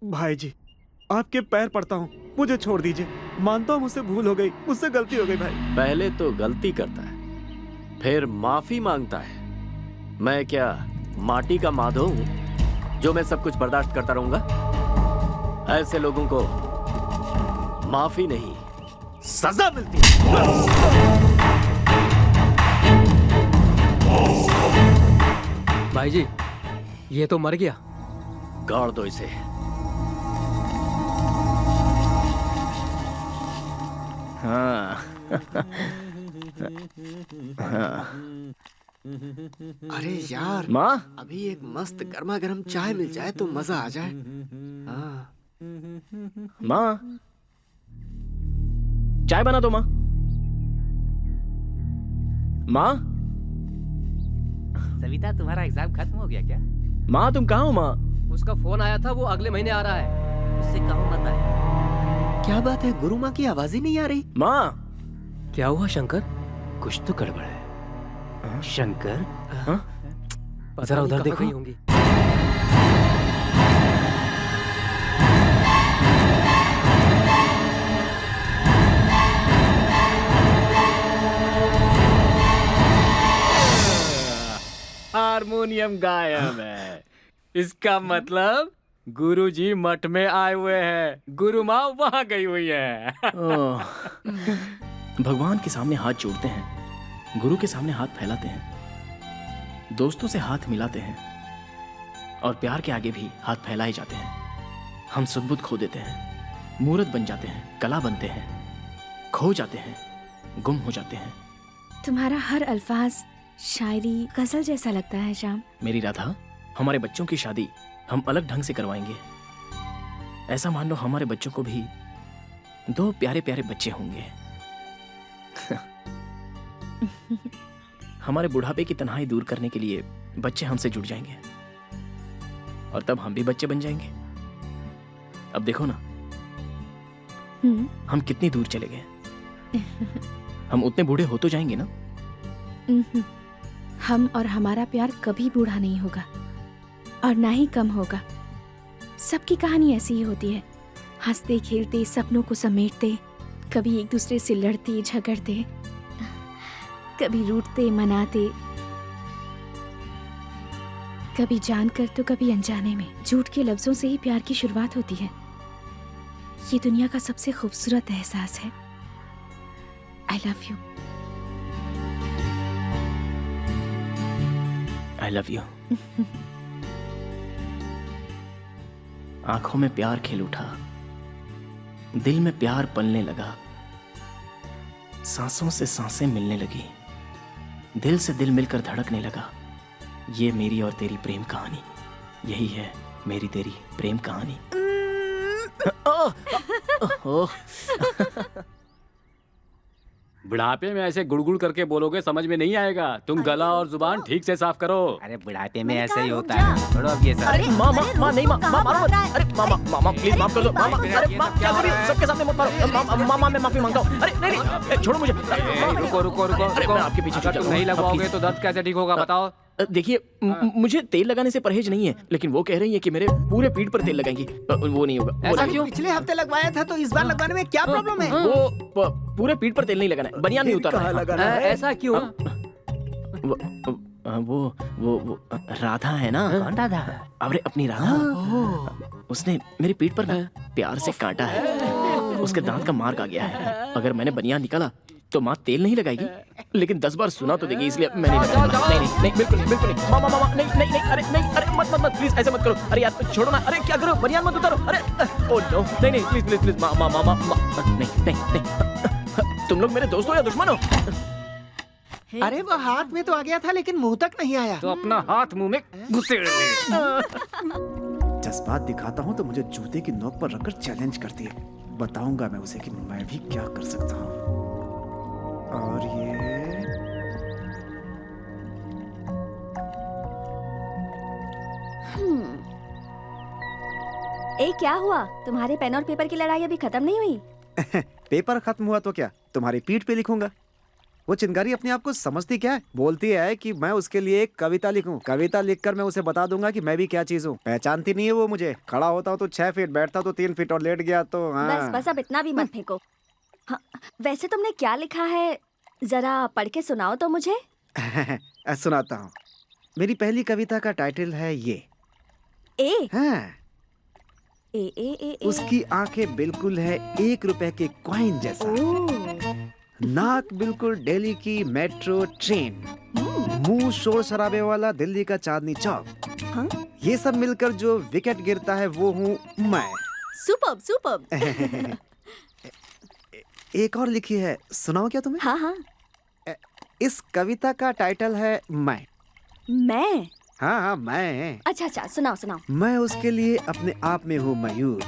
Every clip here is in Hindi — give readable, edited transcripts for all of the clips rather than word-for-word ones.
भाई जी, आपके पैर पड़ता हूँ, मुझे छोड़ दीजिए। मानता हूँ मुझसे भूल हो गई, मुझसे गलती हो गई भाई। पहले तो गलती करता है, फिर माफी मांगता है। मैं क्या माटी का माधो हूँ जो मैं सब कुछ बर्दाश्त करता रहूंगा? ऐसे लोगों को माफी नहीं, सजा मिलती है। भाई जी, ये तो मर गया। गाड़ दो इसे। हाँ। हाँ। अरे यार, माँ, अभी एक मस्त गर्मा गर्म चाय मिल जाए तो मजा आ जाए। हाँ। माँ, चाय बना दो माँ। माँ, सविता, तुम्हारा एग्जाम खत्म हो गया क्या? माँ तुम कहाँ हो माँ? उसका फोन आया था, वो अगले महीने आ रहा है। उससे कहो मत आए। क्या बात है, गुरु माँ की आवाज ही नहीं आ रही। माँ, क्या हुआ शंकर? कुछ तो गड़बड़ है। शंकर, जरा उधर देखो। होंगी। हारमोनियम गायब है। इसका मतलब गुरुजी मठ में आए हुए हैं, गुरु माँ वहां गई हुई है। भगवान के सामने हाथ जोड़ते हैं, गुरु के सामने हाथ फैलाते हैं, दोस्तों से हाथ मिलाते हैं और प्यार के आगे भी हाथ फैलाए जाते हैं। हम सुध-बुध खो देते हैं, मूर्त बन जाते हैं, कला बनते हैं, खो जाते हैं, गुम हो जाते हैं। तुम्हारा हर अल्फाज शायरी गजल जैसा लगता है श्याम। मेरी राधा, हमारे बच्चों की शादी हम अलग ढंग से करवाएंगे। ऐसा मान लो हमारे बच्चों को भी 2 प्यारे प्यारे बच्चे होंगे। हमारे बुढ़ापे की तन्हाई दूर करने के लिए बच्चे हमसे जुड़ जाएंगे और तब हम भी बच्चे बन जाएंगे। अब देखो ना, हम कितनी दूर चले गए। हम उतने बूढ़े हो तो जाएंगे ना। हम और हमारा प्यार कभी बूढ़ा नहीं होगा और ना ही कम होगा। सबकी कहानी ऐसी ही होती है, हंसते खेलते सपनों को समेटते, कभी एक दूसरे से लड़ते झगड़ते, कभी रूठते मनाते, कभी जानकर तो कभी अनजाने में। झूठ के लफ्जों से ही प्यार की शुरुआत होती है। ये दुनिया का सबसे खूबसूरत एहसास है। I love you. I love you. आंखों में प्यार खिल उठा, दिल में प्यार पलने लगा, सांसों से सांसें मिलने लगी, दिल से दिल मिलकर धड़कने लगा। ये मेरी और तेरी प्रेम कहानी, यही है मेरी तेरी प्रेम कहानी। बुढ़ापे में ऐसे गुड़गुड़ करके बोलोगे समझ में नहीं आएगा। तुम गला और जुबान ठीक से साफ करो। अरे बुढ़ापे में ऐसे ही होता है। छोड़ो अब ये सब। अरे माँ नहीं माँ मारो मत। अरे मामा प्लीज माफ कर दो। मामा अरे माँ क्या कर रही हो? सबके सामने मत मारो। मामा मैं माफी मांगता हूँ। अरे नहीं छोड़ो मुझे। रुको रुको रुको। अरे मैं आपके पीछे अगर तुम नहीं लगवाओगे तो दर्द कैसे ठीक होगा बताओ? देखिए मुझे तेल लगाने से परहेज नहीं है, लेकिन वो कह रही है कि मेरे पूरे पीठ पर तेल लगाएंगी। वो नहीं होगा। ऐसा क्यों? पिछले हफ्ते लगवाया था तो इस बार लगवाने में क्या प्रॉब्लम है? वो पूरे पीठ पर तेल नहीं लगाना है, बनियान नहीं उतारना है। ऐसा क्यों? वो राधा है ना। कौन राधा? अरे अपनी राधा, उसने मेरी पीठ पर ना प्यार से काटा है। उसके दांत का मार्क आ गया है। अगर मैंने बनियान निकाला तो माँ तेल नहीं लगाएगी, लेकिन 10 बार सुना तो देगी, इसलिए मैं नहीं लगाऊंगा। नहीं बिल्कुल नहीं। मामा नहीं अरे मत प्लीज ऐसे मत करो। अरे यार छोड़ो ना। अरे क्या करो, बनियान मत उतारो। अरे ओ नो नहीं प्लीज मामा नहीं। तुम लोग मेरे दोस्त हो या दुश्मन हो? अरे वो हाथ में तो आ गया था लेकिन मुंह तक नहीं आया। तो अपना हाथ मुंह में घुसेड़ ले। जज्बात दिखाता हूँ तो मुझे जूते की नोक पर रखकर चैलेंज करती है। बताऊंगा मैं उसे कि मैं भी क्या कर सकता हूँ। और ये क्या हुआ? तुम्हारे पेन और पेपर की लड़ाई अभी खत्म नहीं हुई? पेपर खत्म हुआ तो क्या, तुम्हारी पीठ पे लिखूंगा। वो चिंगारी अपने आप को समझती क्या है? बोलती है कि मैं उसके लिए एक कविता लिखूं। कविता लिखकर मैं उसे बता दूंगा कि मैं भी क्या चीज हूँ। पहचानती नहीं है वो मुझे। खड़ा होता हूँ तो 6 फीट, बैठता तो 3 फीट और लेट गया तो बस बस अब इतना भी मत फेंको। हाँ, वैसे तुमने क्या लिखा है, जरा पढ़ के सुनाओ तो मुझे। सुनाता हूँ। मेरी पहली कविता का टाइटल है ये। ए हाँ। ए। उसकी आंखें बिल्कुल है 1 रुपए के कॉइन जैसा। नाक बिल्कुल दिल्ली की मेट्रो ट्रेन। मुंह शोर शराबे वाला दिल्ली का चांदनी चौक। हाँ? ये सब मिलकर जो विकेट गिरता है वो हूँ मैं। Superb superb. एक और लिखी है, सुनाओ क्या तुम्हें? हाँ हाँ। इस कविता का टाइटल है मैं। मैं? हाँ, मैं। अच्छा अच्छा, सुनाओ सुनाओ। मैं उसके लिए अपने आप में हूँ मयूर।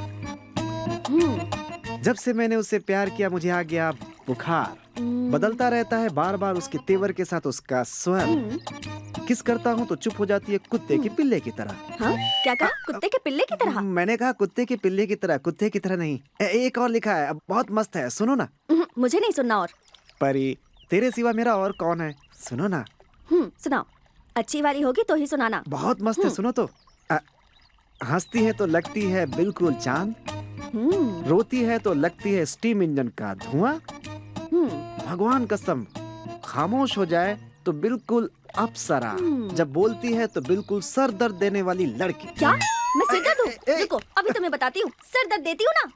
जब से मैंने उससे प्यार किया मुझे आ गया बुखार। बदलता रहता है बार बार उसके तेवर के साथ उसका स्वर। किस करता हूँ तो चुप हो जाती है कुत्ते के पिल्ले की तरह। हाँ? क्या कहा? कुत्ते के पिल्ले की तरह? मैंने कहा कुत्ते के पिल्ले की तरह, कुत्ते की तरह नहीं। एक और लिखा है, बहुत मस्त है, सुनो ना। मुझे नहीं सुनना और। परी, तेरे सिवा मेरा और कौन है, सुनो ना। सुनाओ। अच्छी वाली होगी तो ही सुनाना। बहुत मस्त है, सुनो तो। हंसती है तो लगती है बिल्कुल चांद। रोती है तो लगती है स्टीम इंजन का धुआं। भगवान कसम, खामोश हो जाए तो बिल्कुल अप्सरा। जब बोलती है तो बिल्कुल सर दर्द देने वाली लड़की। क्या? मैं सिर दर्द दूं? रुको, अभी तुम्हें बताती हूँ। सर दर्द देती हूँ ना।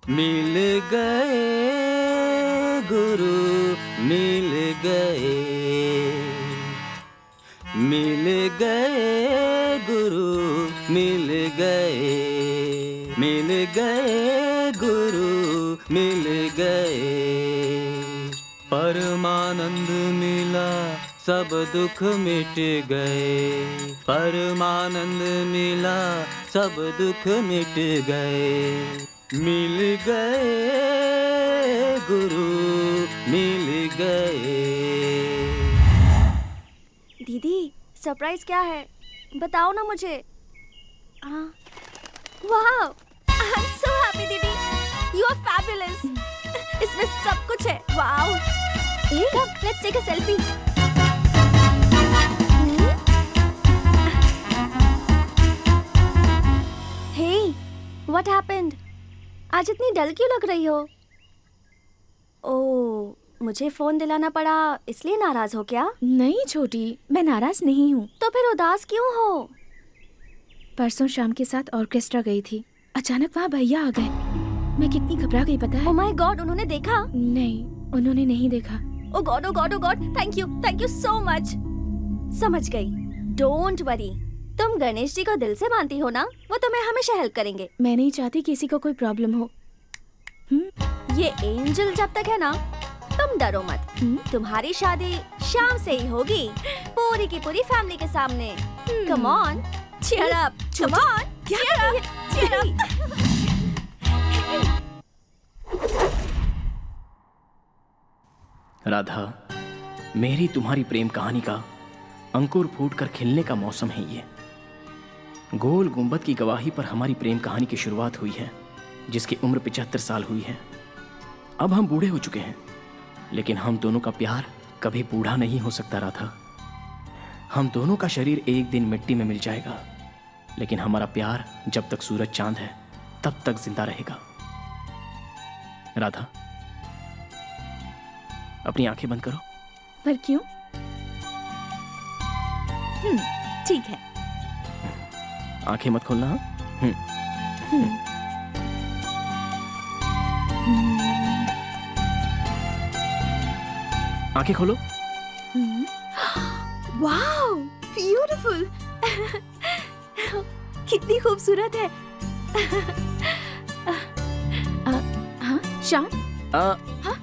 मिल गए गुरु, मिल गए, मिल गए गुरु, मिल गए, मिल गए गुरु, मिल गए। परमानंद मिला, सब दुख मिट गए। परमानंद मिला, सब दुख मिट गए। मिल गए गुरु, मिल गए। दीदी, सरप्राइज क्या है? बताओ ना मुझे। वाह, आई एम सो हैप्पी दीदी। You are fabulous. इसमें सब कुछ है। Wow. Come, let's take a selfie. Hey, what happened? आज इतनी डल क्यों लग रही हो? ओह, मुझे फोन दिलाना पड़ा इसलिए नाराज हो क्या? नहीं छोटी, मैं नाराज नहीं हूँ। तो फिर उदास क्यों हो? परसों शाम के साथ ऑर्केस्ट्रा गई थी, अचानक वहाँ भैया आ गए। मैं कितनी घबरा गई पता है? ओह माय गॉड, उन्होंने देखा? नहीं, उन्होंने नहीं देखा। Oh God, oh God, oh God, thank you so much. समझ गई, डोंट वरी। तुम गणेश जी को दिल से मानती हो ना, वो तुम्हें हमेशा हेल्प करेंगे। मैं नहीं चाहती किसी को कोई प्रॉब्लम हो। ये एंजल जब तक है ना, तुम डरो मत। तुम्हारी शादी शाम से ही होगी, पूरी की पूरी फैमिली के सामने। Come on, cheer up, come on, cheer up. Radha, मेरी तुम्हारी प्रेम कहानी का अंकुर फूटकर खिलने का मौसम है ये। गोल गुंबद की गवाही पर हमारी प्रेम कहानी की शुरुआत हुई है, जिसकी उम्र 75 साल हुई है। अब हम बूढ़े हो चुके हैं, लेकिन हम दोनों का प्यार कभी बूढ़ा नहीं हो सकता राधा। हम दोनों का शरीर एक दिन मिट्टी में मिल जाएगा, लेकिन हमारा प्यार जब तक सूरज चांद है तब तक जिंदा रहेगा। राधा, अपनी आंखें बंद करो। पर क्यों? ठीक है। आंखें मत खोलना। आंखें खोलो। Wow, beautiful. कितनी खूबसूरत है। हाँ श्याम, हाँ?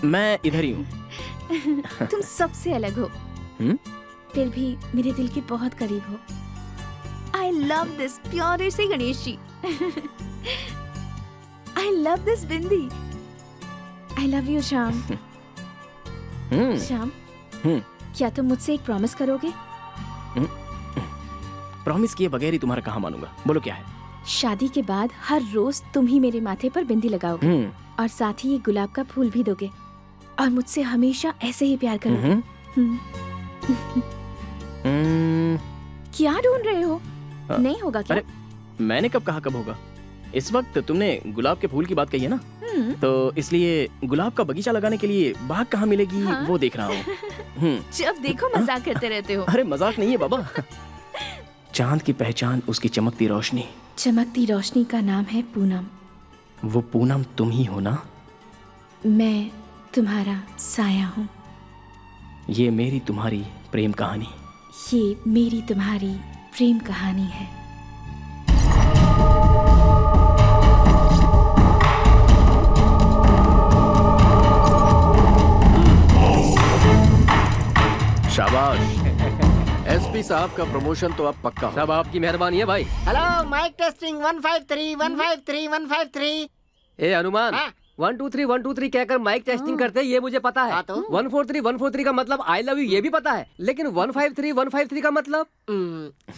मैं इधर ही हूँ। तुम सबसे अलग हो, फिर भी मेरे दिल के बहुत करीब हो। I love this प्यारे से Ganesh ji. I love this bindi. I love you Shyam. Shyam, क्या तुम मुझसे एक प्रॉमिस करोगे? प्रॉमिस किए बगैर ही तुम्हारा कहाँ मानूंगा, बोलो क्या है? शादी के बाद हर रोज तुम ही मेरे माथे पर बिंदी लगाओगे और साथ ही एक गुलाब का फूल भी दोगे। और मुझसे हमेशा ऐसे ही प्यार करोगे। हम्म। क्या ढूंढ रहे हो? नहीं होगा क्या? अरे मैंने कब कहा कब होगा? इस वक्त तुमने गुलाब के फूल की बात कही है ना, तो इसलिए गुलाब का बगीचा लगाने के लिए बाग कहाँ मिलेगी वो देख रहा हूँ। जब देखो मजाक करते रहते हो। अरे मजाक नहीं है बाबा। चांद की पहचान उसकी चमकती रोशनी। चमकती रोशनी का नाम है पूनम। वो पूनम तुम ही हो ना? मैं तुम्हारा साया हूँ। ये मेरी तुम्हारी प्रेम कहानी। ये मेरी तुम्हारी प्रेम कहानी है। शाबाश। एसपी साहब का प्रमोशन तो अब पक्का हो। सब आपकी मेहरबानी है भाई। Hello mike testing 153 153 153। ए हनुमान, हाँ? 123 123 कहकर माइक टेस्टिंग करते हैं, ये मुझे पता है। हाँ तो? 143 143 का मतलब आई लव यू ये भी पता है, लेकिन 153 153 का मतलब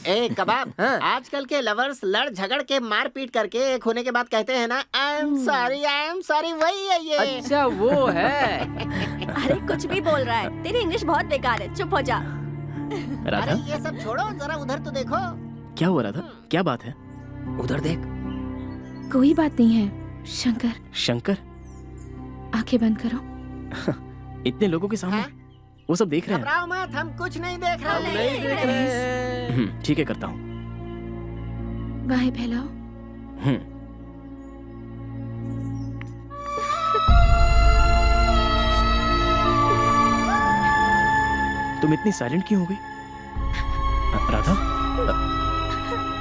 ए कबाब, हाँ? आजकल के लवर्स लड़ झगड़ के मार पीट करके एक होने के बाद कहते हैं ना आई एम सॉरी, वही है ये। अच्छा वो है। अरे कुछ भी बोल रहा है, तेरी इंग्लिश बहुत बेकार है, चुप हो जा। राधा, अरे ये सब छोड़ो, जरा उधर तो देखो। क्या हुआ राधा? क्या बात है? उधर देख। कोई बात नहीं है शंकर। शंकर? आंखें बंद करो। इतने लोगों के सामने हाँ? वो सब देख रहे हैं। घबराओ मत, हम कुछ नहीं देख रहे। हम नहीं देख रहे। ठीक है, करता हूँ। बाहें फैलाओ। तुम इतनी साइलेंट क्यों हो गई? राधा,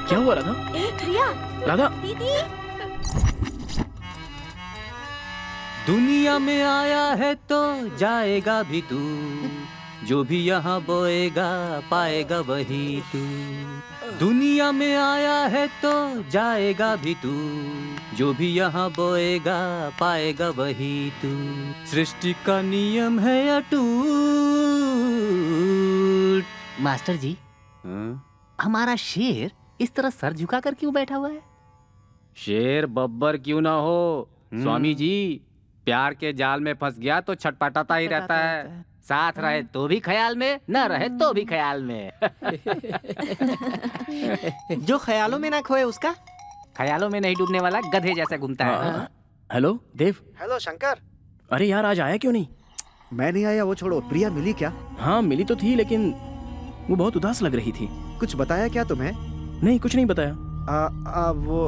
क्या हुआ राधा? ए प्रिया, राधा, दीदी। दुनिया में आया है तो जाएगा भी तू, जो भी यहाँ बोएगा पाएगा वही तू। दुनिया में आया है तो जाएगा भी तू, जो भी यहाँ बोएगा पाएगा वही तू। सृष्टि का नियम है अटूट। मास्टर जी, हमारा शेर इस तरह सर झुका कर क्यों बैठा हुआ है? शेर बब्बर क्यों ना हो स्वामी जी, प्यार के जाल में फंस गया तो छटपटाता ही रहता है। साथ रहे तो भी ख्याल में, न रहे तो भी ख्याल में। जो ख्यालों में ना खोए उसका ख्यालों में नहीं डूबने वाला गधे जैसा घूमता है। हेलो देव। हेलो शंकर। अरे यार, आज आया क्यों नहीं? मैं नहीं आया वो छोड़ो, प्रिया मिली क्या? हाँ मिली तो थी, लेकिन वो बहुत उदास लग रही थी। कुछ बताया क्या तुम्हें? नहीं, कुछ नहीं बताया। वो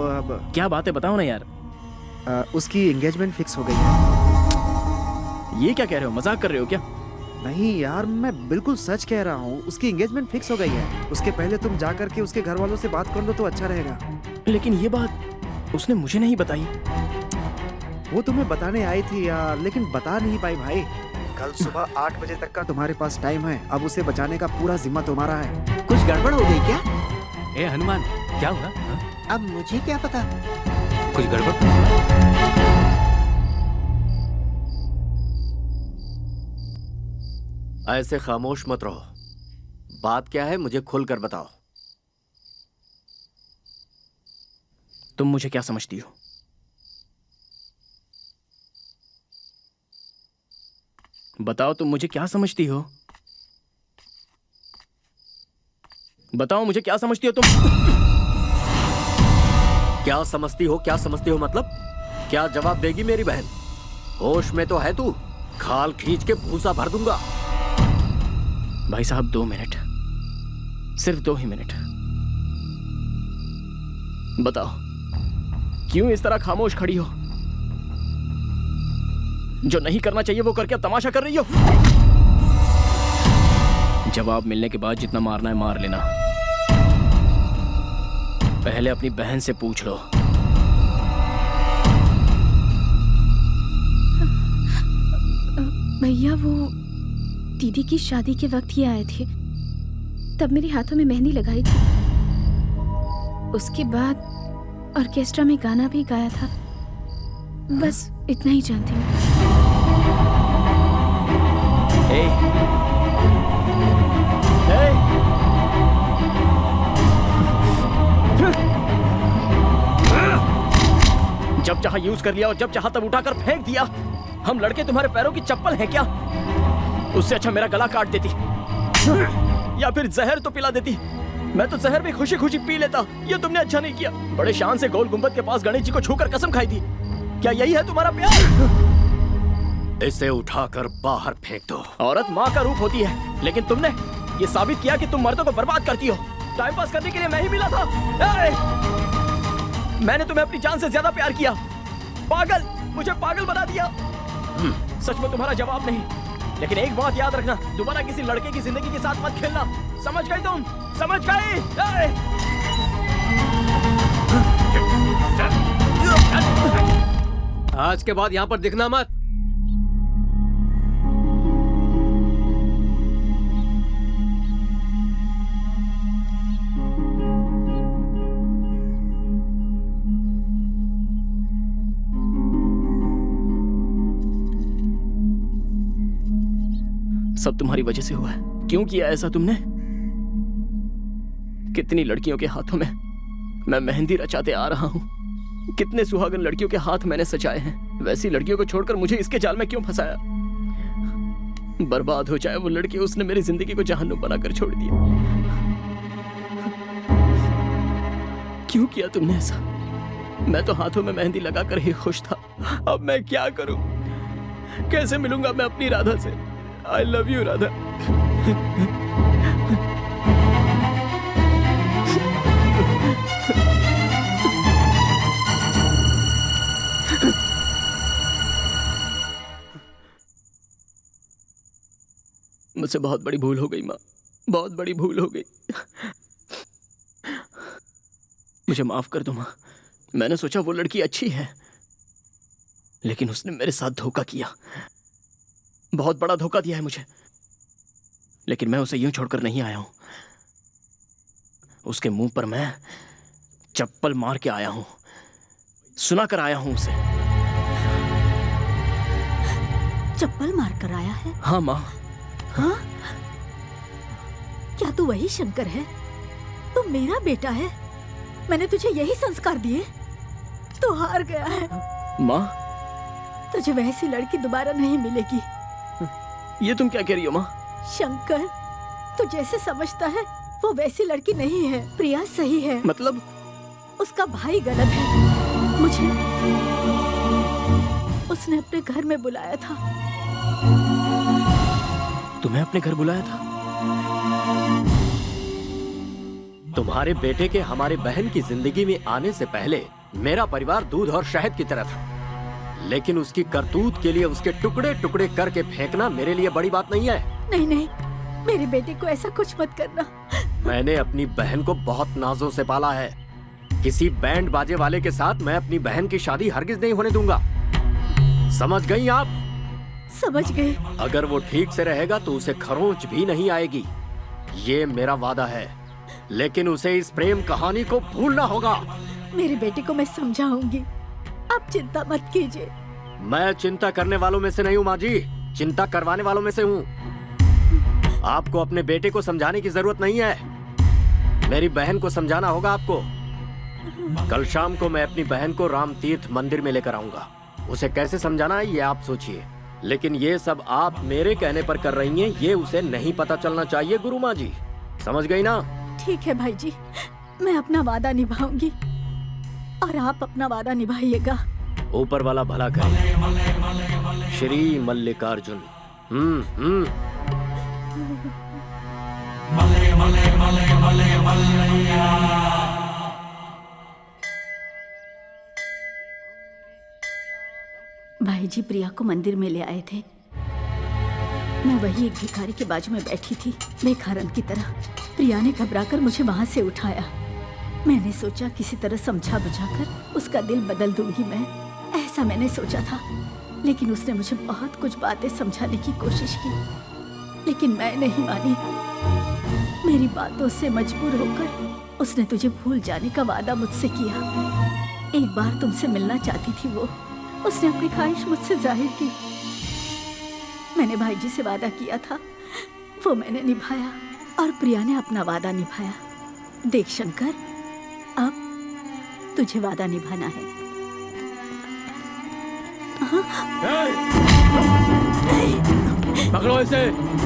अब क्या बात है, बताओ ना यार। उसकी एंगेजमेंट फिक्स हो गई है। ये क्या कह रहे हो, मजाक कर रहे हो क्या? नहीं यार, मैं बिल्कुल सच कह रहा हूँ, उसकी एंगेजमेंट फिक्स हो गई है। उसके पहले तुम जा करके उसके घर वालों से बात कर लो तो अच्छा रहेगा। लेकिन ये बात उसने मुझे नहीं बताई। वो तुम्हें बताने आई थी यार, लेकिन बता नहीं पाई भाई। कल सुबह 8 बजे तक का तुम्हारे पास टाइम है। अब उसे बचाने का पूरा जिम्मा तुम्हारा है। कुछ गड़बड़ हो गई क्या? ए हनुमान, क्या हुआ? अब मुझे क्या पता। कुछ गड़बड़? ऐसे खामोश मत रहो। बात क्या है मुझे खुलकर बताओ। तुम मुझे क्या समझती हो? बताओ, तुम मुझे क्या समझती हो? बताओ मुझे क्या समझती हो तुम? क्या समझती हो, क्या समझती हो मतलब? क्या जवाब देगी मेरी बहन? होश में तो है तू? खाल खींच के भूसा भर दूंगा। भाई साहब 2 मिनट, सिर्फ 2 ही मिनट। बताओ क्यों इस तरह खामोश खड़ी हो? जो नहीं करना चाहिए वो करके तमाशा कर रही हो। जवाब मिलने के बाद जितना मारना है मार लेना। पहले अपनी बहन से पूछ लो। भैया वो दीदी की शादी के वक्त ही आए थे, तब मेरे हाथों में मेहंदी लगाई थी। उसके बाद ऑर्केस्ट्रा में गाना भी गाया था। बस इतना ही जानती हूँ। जब चाहा यूज कर लिया और जब चाहा तब उठाकर फेंक दिया। हम लड़के तुम्हारे पैरों की चप्पल हैं क्या? उससे अच्छा मेरा गला काट देती या फिर जहर तो पिला देती। मैं तो जहर भी खुशी खुशी पी लेता। ये तुमने अच्छा नहीं किया। बड़े शान से गोल गुंबद के पास गणेश जी को छूकर कसम खाई थी। क्या यही है तुम्हारा प्यार? इसे उठाकर बाहर फेंक दो। औरत माँ का रूप होती है, लेकिन तुमने ये साबित किया कि तुम मर्दों को बर्बाद करती हो। टाइम पास करने के लिए मैं ही मिला था। मैंने तुम्हें अपनी जान से ज्यादा प्यार किया। पागल, मुझे पागल बना दिया। सच में तुम्हारा जवाब नहीं, लेकिन एक बात याद रखना, दोबारा किसी लड़के की जिंदगी के साथ मत खेलना। समझ गई तुम? समझ गई? आज के बाद यहाँ पर दिखना मत। सब तुम्हारी वजह से हुआ है। क्यों किया ऐसा तुमने? कितनी लड़कियों के हाथों में मैं मेहंदी रचाते आ रहा हूँ। कितने सुहागन लड़कियों के हाथ मैंने सजाए हैं। वैसी लड़कियों को छोड़कर मुझे इसके जाल में क्यों फंसाया? बर्बाद हो जाए वो लड़की। उसने मेरी जिंदगी को जहन्नुम बनाकर छोड़ दिया। क्यों किया तुमने ऐसा? मैं तो हाथों में मेहंदी लगाकर ही खुश था। अब मैं क्या करूं? कैसे मिलूंगा मैं अपनी राधा से? I love you, Radha. मुझसे बहुत बड़ी भूल हो गई माँ, बहुत बड़ी भूल हो गई। मुझे माफ कर दो माँ। मैंने सोचा वो लड़की अच्छी है, लेकिन उसने मेरे साथ धोखा किया। बहुत बड़ा धोखा दिया है मुझे, लेकिन मैं उसे यूं छोड़कर नहीं आया हूं। उसके मुंह पर मैं चप्पल मार के आया हूं, सुना कर आया हूं उसे। चप्पल मार कर आया है? हाँ माँ। हाँ? क्या तू वही शंकर है? तू मेरा बेटा है। मैंने तुझे यही संस्कार दिए। तू हार गया है माँ। तुझे वैसी लड़की दोबारा नहीं मिलेगी। ये तुम क्या कह रही हो माँ? शंकर, तू जैसे समझता है वो वैसी लड़की नहीं है। प्रिया सही है। मतलब? उसका भाई गलत है। मुझे उसने अपने घर में बुलाया था। तुम्हें अपने घर बुलाया था? तुम्हारे बेटे के हमारे बहन की जिंदगी में आने से पहले मेरा परिवार दूध और शहद की तरह था, लेकिन उसकी करतूत के लिए उसके टुकड़े टुकड़े करके फेंकना मेरे लिए बड़ी बात नहीं है। नहीं नहीं, मेरे बेटे को ऐसा कुछ मत करना। मैंने अपनी बहन को बहुत नाजों से पाला है। किसी बैंड बाजे वाले के साथ मैं अपनी बहन की शादी हरगिज नहीं होने दूंगा। समझ गई आप? समझ गए। अगर वो ठीक से रहेगा तो उसे खरोंच भी नहीं आएगी, ये मेरा वादा है। लेकिन उसे इस प्रेम कहानी को भूलना होगा। मेरे बेटे को मैं समझाऊंगी, आप चिंता मत कीजिए। मैं चिंता करने वालों में से नहीं हूँ माँ जी, चिंता करवाने वालों में से हूँ। आपको अपने बेटे को समझाने की जरूरत नहीं है, मेरी बहन को समझाना होगा आपको। कल शाम को मैं अपनी बहन को राम तीर्थ मंदिर में लेकर आऊंगा। उसे कैसे समझाना है ये आप सोचिए, लेकिन ये सब आप मेरे कहने पर कर रही हैं, ये उसे नहीं पता चलना चाहिए गुरु माँ जी। समझ गई ना? ठीक है भाई जी, मैं अपना वादा निभाऊंगी और आप अपना वादा निभाइएगा। ऊपर वाला भला करे। श्री मल्लिकार्जुन। भाई जी प्रिया को मंदिर में ले आए थे। मैं वही एक भिखारी के बाजू में बैठी थी, बेखारन की तरह। प्रिया ने घबराकर मुझे वहां से उठाया। मैंने सोचा किसी तरह समझा बुझाकर उसका दिल बदल दूंगी मैं, ऐसा मैंने सोचा था। लेकिन उसने मुझे बहुत कुछ बातें समझाने की कोशिश की, लेकिन मैं नहीं मानी। मेरी बातों से मजबूर होकर उसने तुझे भूल जाने का वादा मुझसे किया। एक बार तुमसे मिलना चाहती थी वो, उसने अपनी ख्वाहिश मुझसे जाहिर की। मैंने भाई जी से वादा किया था, वो मैंने निभाया और प्रिया ने अपना वादा निभाया। देख शंकर, अब तुझे वादा निभाना है। पकड़ो इसे।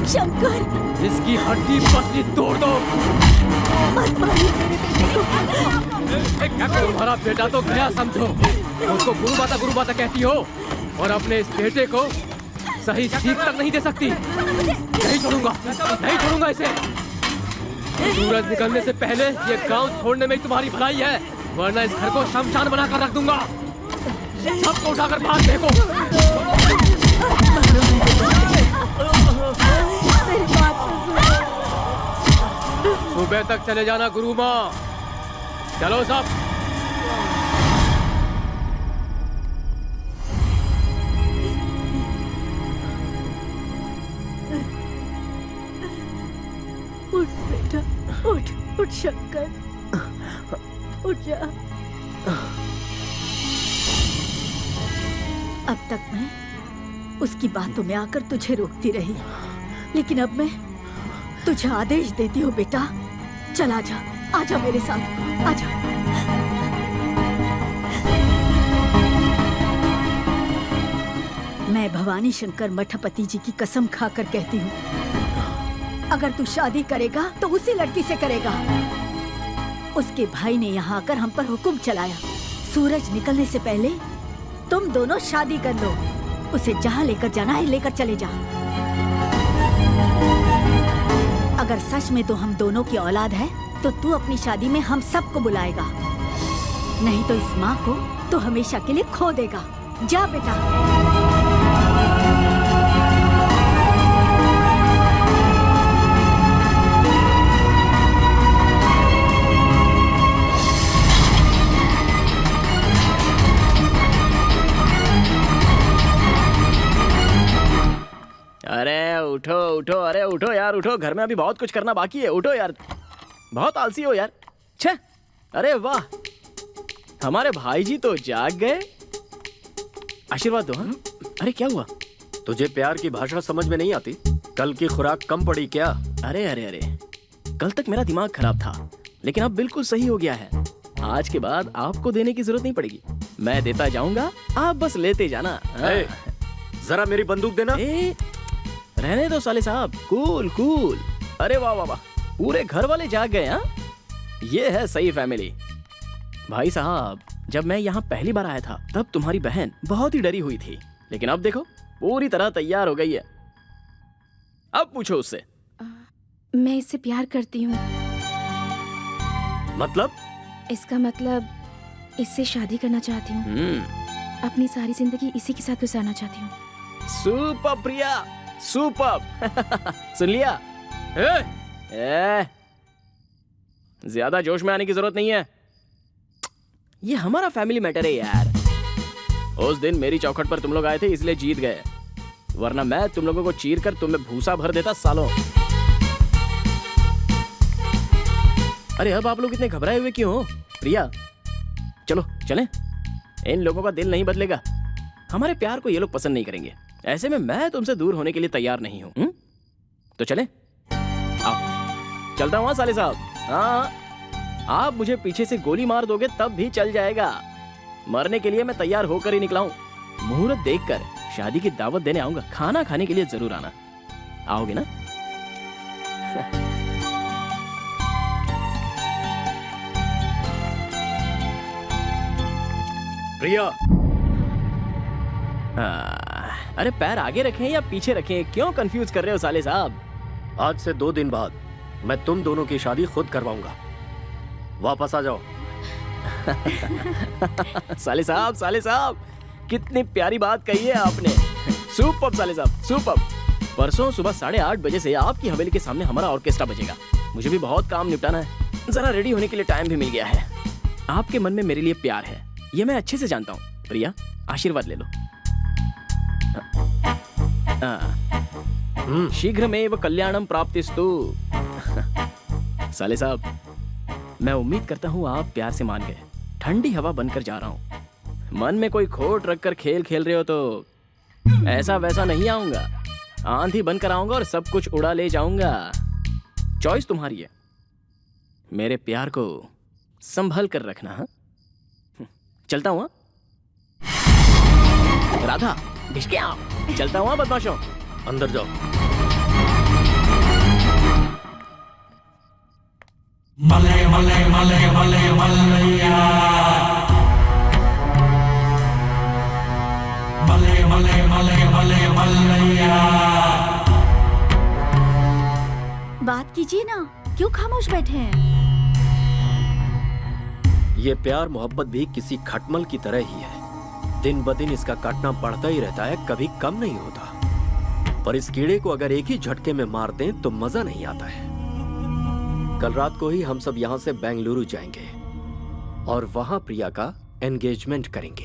शंकर, इसकी हड्डी पसली तोड़ दो। मत मारिए मेरे बेटे को। तुम्हारा बेटा तो गया समझो। उसको गुरु माता कहती हो और अपने इस बेटे को सही सीख तक नहीं दे सकती। नहीं छोड़ूंगा इसे। सूरज निकलने से पहले ये गांव छोड़ने में तुम्हारी भलाई है, वरना इस घर को शमशान बनाकर रख दूंगा। सबको उठाकर बाहर फेंको। सुबह तक चले जाना गुरु माँ। चलो सब। उठ बेटा, उठ शंकर, उठ जा। अब तक मैं उसकी बातों में आकर तुझे रोकती रही, लेकिन अब मैं तुझे आदेश देती हूँ बेटा, चला जा, आजा मेरे साथ, आजा। मैं भवानी शंकर मठपति जी की कसम खाकर कहती हूँ, अगर तू शादी करेगा तो उसी लड़की से करेगा। उसके भाई ने यहाँ आकर हम पर हुक्म चलाया, सूरज निकलने से पहले तुम दोनों शादी कर लो। उसे जहाँ लेकर जाना है लेकर चले जा। अगर सच में तो हम दोनों की औलाद है तो तू अपनी शादी में हम सबको बुलाएगा, नहीं तो इस माँ को तो हमेशा के लिए खो देगा। जा बेटा। अरे उठो उठो, अरे उठो यार, उठो। घर में अभी बहुत कुछ करना बाकी है। उठो यार, बहुत आलसी हो यार। छे, अरे वाह, हमारे भाई जी तो जाग गए। आशीर्वाद दो। हाँ, अरे क्या हुआ? तुझे प्यार की भाषा समझ में नहीं आती? कल की खुराक कम पड़ी क्या? अरे अरे अरे, कल तक मेरा दिमाग खराब था, लेकिन अब बिल्कुल सही हो गया है। आज के बाद आपको देने की जरूरत नहीं पड़ेगी, मैं देता जाऊंगा, आप बस लेते जाना। जरा मेरी बंदूक देना। रहने दो साले साहब, कूल कूल। अरे वाह वाह वाह, पूरे घर वाले जाग गए। हाँ, ये है सही फैमिली। भाई साहब, जब मैं यहाँ पहली बार आया था तब तुम्हारी बहन बहुत ही डरी हुई थी, लेकिन अब देखो पूरी तरह तैयार हो गई है। अब पूछो उससे। मैं इससे प्यार करती हूँ। मतलब? इसका मतलब इससे शादी करना चाहती हूँ। अपनी सारी जिंदगी इसी के साथ गुजारना चाहती हूँ। सुपर प्रिया, सुपर। सुन लिया? ज्यादा जोश में आने की जरूरत नहीं है, ये हमारा फैमिली मैटर है यार। उस दिन मेरी चौखट पर तुम लोग आए थे इसलिए जीत गए, वरना मैं तुम लोगों को चीर कर तुम्हें भूसा भर देता सालों। अरे अब आप लोग इतने घबराए हुए क्यों हो? प्रिया, चलो चलें। इन लोगों का दिल नहीं बदलेगा, हमारे प्यार को ये लोग पसंद नहीं करेंगे। ऐसे में मैं तुमसे दूर होने के लिए तैयार नहीं हूं। तो चलें? आओ, चलता हूं साले साहब। हाँ, आप मुझे पीछे से गोली मार दोगे तब भी चल जाएगा, मरने के लिए मैं तैयार होकर ही निकला हूं। मुहूर्त देखकर शादी की दावत देने आऊंगा, खाना खाने के लिए जरूर आना। आओगे ना? प्रिया। अरे पैर आगे रखें या पीछे रखें, क्यों कंफ्यूज कर रहे हो साले साहब? आज से 2 दिन बाद मैं तुम दोनों की शादी खुद करवाऊंगा। वापस आ जाओ। साले साहब, कितनी प्यारी बात कही है आपने। सुपर साले साहब, सुपर। परसों सुबह 8:30 बजे से आपकी हवेली के सामने हमारा ऑर्केस्ट्रा बजेगा। मुझे भी बहुत काम निपटाना है, जरा रेडी होने के लिए टाइम भी मिल गया है। आपके मन में मेरे लिए प्यार है, ये मैं अच्छे से जानता हूँ। प्रिया, आशीर्वाद ले लो। शीघ्रमेव कल्याणम प्राप्तिस्तु। साले साहब, मैं उम्मीद करता हूँ आप प्यार से मान गए। ठंडी हवा बनकर जा रहा हूँ, मन में कोई खोट रखकर खेल खेल रहे हो तो ऐसा वैसा नहीं आऊंगा, आंधी बनकर आऊंगा और सब कुछ उड़ा ले जाऊंगा। चॉइस तुम्हारी है, मेरे प्यार को संभल कर रखना। हाँ, चलता हूँ। राधा भिष्क्या, चलता हुआ बदमाशों, अंदर जाओ। मले मले मले मले मलैया, मले मले मले मले मलैया। बात कीजिए ना, क्यों खामोश बैठे हैं? ये प्यार मोहब्बत भी किसी खटमल की तरह ही है। दिन ब दिन इसका काटना बढ़ता ही रहता है, कभी कम नहीं होता। पर इस कीड़े को अगर एक ही झटके में मार दें तो मजा नहीं आता है। कल रात को ही हम सब यहाँ से बेंगलुरु जाएंगे और वहाँ प्रिया का एंगेजमेंट करेंगे।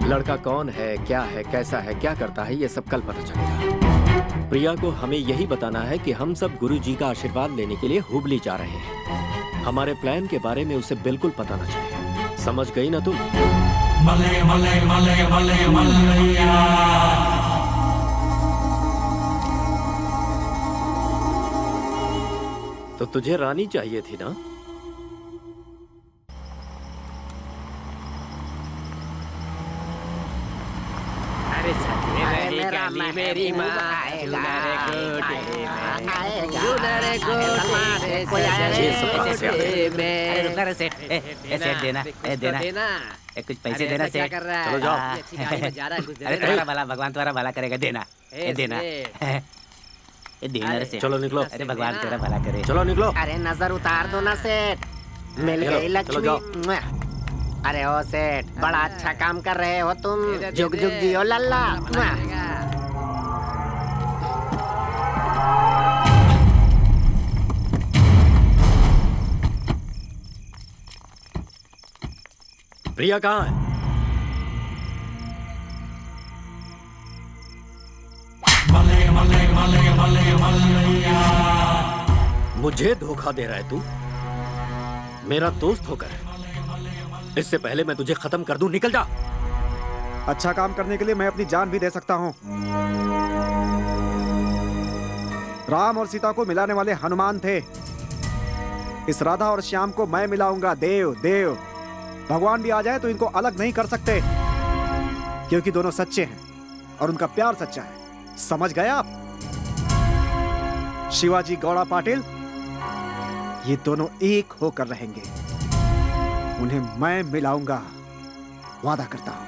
लड़का कौन है, क्या है, कैसा है, क्या करता है, ये सब कल पता चलेगा। प्रिया को हमें यही बताना है कि हम सब गुरुजी का आशीर्वाद लेने के लिए हुबली जा रहे हैं। हमारे प्लान के बारे में उसे बिल्कुल पता न चले। समझ गई ना तुम? मले मले मले मले मलैया। तो तुझे रानी चाहिए थी ना? मेरी माँ कुछ पैसे देना सेठ। चलो जाओ। अरे तुम्हारा भला, भगवान तुम्हारा भला करेगा, देना देना देना रे सेठ। चलो निकलो। अरे भगवान तेरा भला करे। चलो निकलो। अरे नजर उतार दो ना सेठ, मिल गई लक्ष्मी। अरे ओ सेठ, बड़ा अच्छा काम कर रहे हो तुम। जुग जुग जियो लल्ला। प्रिया कहाँ है? मले मले मले मले मलैया। मुझे धोखा दे रहा है तू? मेरा दोस्त होकर। इससे पहले मैं तुझे खत्म कर दूं, निकल जा। अच्छा काम करने के लिए मैं अपनी जान भी दे सकता हूँ। राम और सीता को मिलाने वाले हनुमान थे। इस राधा और श्याम को मैं मिलाऊंगा। देव देव भगवान भी आ जाए तो इनको अलग नहीं कर सकते, क्योंकि दोनों सच्चे हैं और उनका प्यार सच्चा है। समझ गए आप? शिवाजी गौड़ा पाटिल, ये दोनों एक होकर रहेंगे। उन्हें मैं मिलाऊंगा, वादा करता हूं।